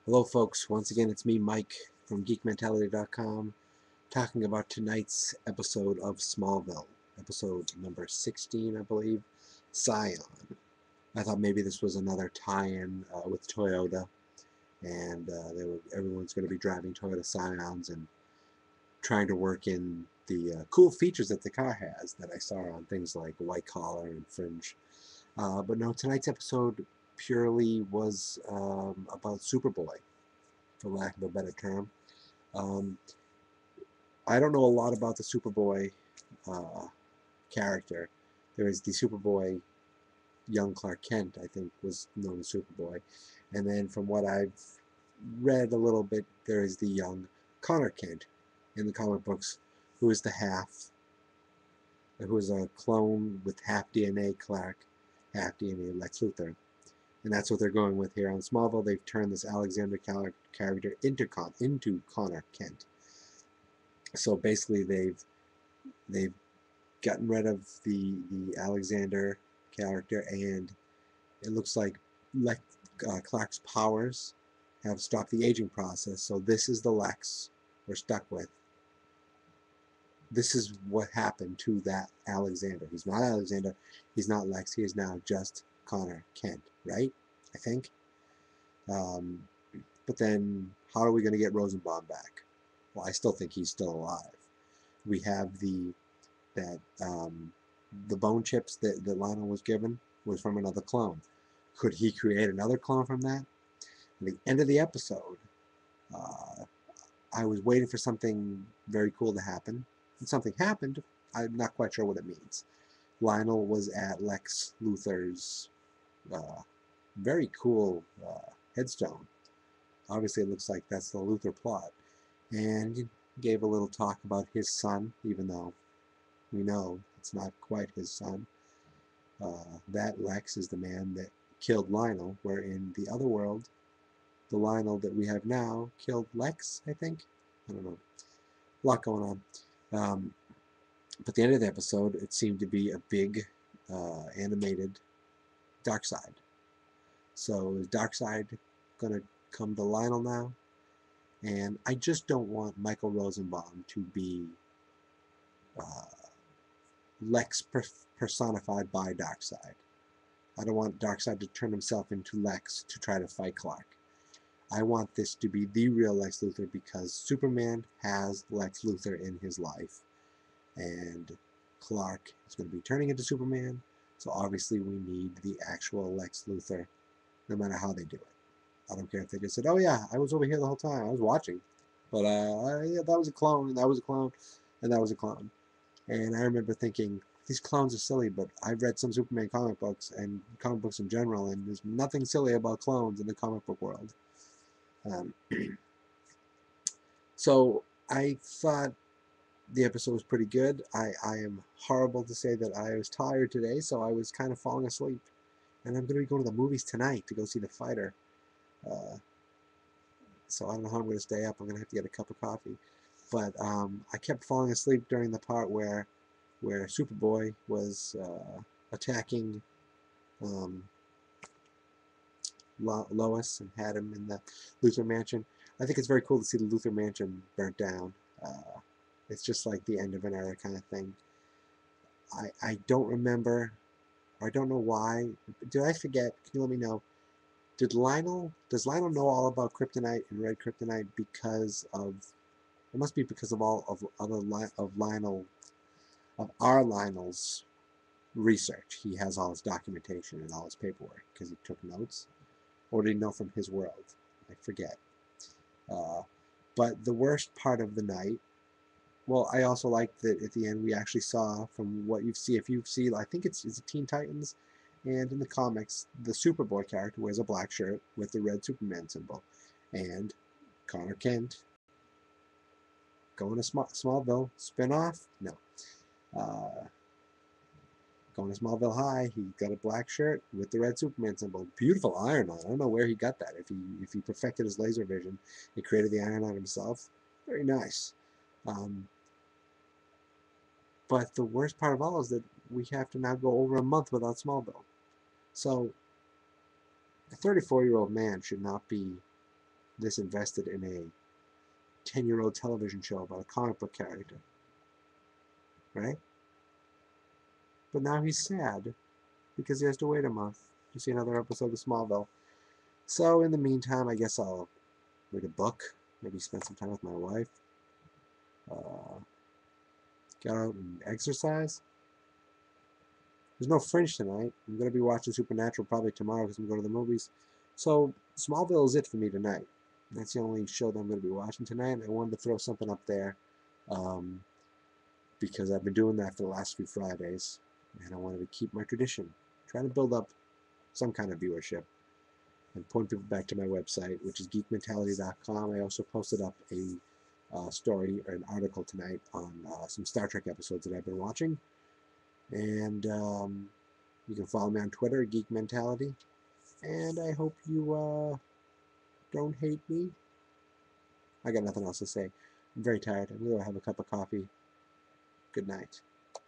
Hello folks, once again it's me Mike from geekmentality.com talking about tonight's episode of Smallville, episode number 16 I believe, Scion. I thought maybe this was another tie-in with Toyota and everyone's going to be driving Toyota Scions and trying to work in the cool features that the car has that I saw on things like White Collar and Fringe. But no, tonight's episode purely was about Superboy, for lack of a better term. Um, I don't know a lot about the Superboy uh, character. There is the Superboy young Clark Kent, I think, was known as Superboy. And then from what I've read a little bit, there is the young Connor Kent in the comic books, who is the half, who is a clone with half DNA Clark, half DNA Lex Luthor. And that's what they're going with here on Smallville. They've turned this Alexander character into Connor Kent. So basically, they've gotten rid of the Alexander character, and it looks like Clark's powers have stopped the aging process. So this is the Lex we're stuck with. This is what happened to that Alexander. He's not Alexander. He's not Lex. He is now just Connor Kent, right? I think. Um, but then, how are we going to get Rosenbaum back? Well, I still think he's still alive. We have that the bone chips that Lionel was given was from another clone. Could he create another clone from that? At the end of the episode, uh, I was waiting for something very cool to happen. And something happened. I'm not quite sure what it means. Lionel was at Lex Luthor's uh, very cool headstone. Obviously, it looks like that's the Luthor plot. And he gave a little talk about his son, even though we know it's not quite his son. That Lex is the man that killed Lionel, where in the other world, the Lionel that we have now killed Lex, I think. I don't know. A lot going on. But at the end of the episode, it seemed to be a big animated Darkseid. So is Darkseid going to come to Lionel now? And I just don't want Michael Rosenbaum to be uh, Lex personified by Darkseid. I don't want Darkseid to turn himself into Lex to try to fight Clark. I want this to be the real Lex Luthor because Superman has Lex Luthor in his life. And Clark is going to be turning into Superman. So obviously we need the actual Lex Luthor, no matter how they do it. I don't care if they just said, oh yeah, I was over here the whole time. I was watching. But yeah, that was a clone, and that was a clone, and that was a clone. And I remember thinking, these clones are silly, but I've read some Superman comic books and comic books in general, and there's nothing silly about clones in the comic book world. Um, so I thought the episode was pretty good. I am horrible to say that I was tired today, so I was kind of falling asleep. And I'm going to be going to the movies tonight to go see The Fighter. Uh, so I don't know how I'm going to stay up. I'm going to have to get a cup of coffee. But I kept falling asleep during the part where Superboy was attacking um, Lois and had him in the Luthor Mansion. I think it's very cool to see the Luthor Mansion burnt down. It's just like the end of an era kind of thing. I don't remember, or I don't know why. Did I forget? Can you let me know? Does Lionel know all about kryptonite and red kryptonite because of, it must be because of all of our Lionel's research. He has all his documentation and all his paperwork because he took notes. Or did he know from his world? I forget. Uh, but the worst part of the night, well, I also liked that at the end we actually saw from what you see, if you see, I think it's Teen Titans, and in the comics, the Superboy character wears a black shirt with the red Superman symbol. And Connor Kent going to Smallville spinoff? No. Uh, Going to Smallville High, he got a black shirt with the red Superman symbol. Beautiful iron-on. I don't know where he got that. If he perfected his laser vision, he created the iron-on himself. Very nice. Um, but the worst part of all is that we have to now go over a month without Smallville. So a 34-year-old man should not be this invested in a 10-year-old television show about a comic book character, right? But now he's sad because he has to wait a month to see another episode of Smallville. So in the meantime, I guess I'll read a book, maybe spend some time with my wife, uh, get out and exercise. There's no Fringe tonight. I'm going to be watching Supernatural probably tomorrow because I'm going to the movies. So Smallville is it for me tonight. That's the only show that I'm going to be watching tonight. I wanted to throw something up there um, because I've been doing that for the last few Fridays, and I wanted to keep my tradition, trying to build up some kind of viewership, and point people back to my website, which is geekmentality.com. I also posted up a story or an article tonight on some Star Trek episodes that I've been watching. And you can follow me on Twitter, Geek Mentality. And I hope you don't hate me. I got nothing else to say. I'm very tired. I'm going to have a cup of coffee. Good night.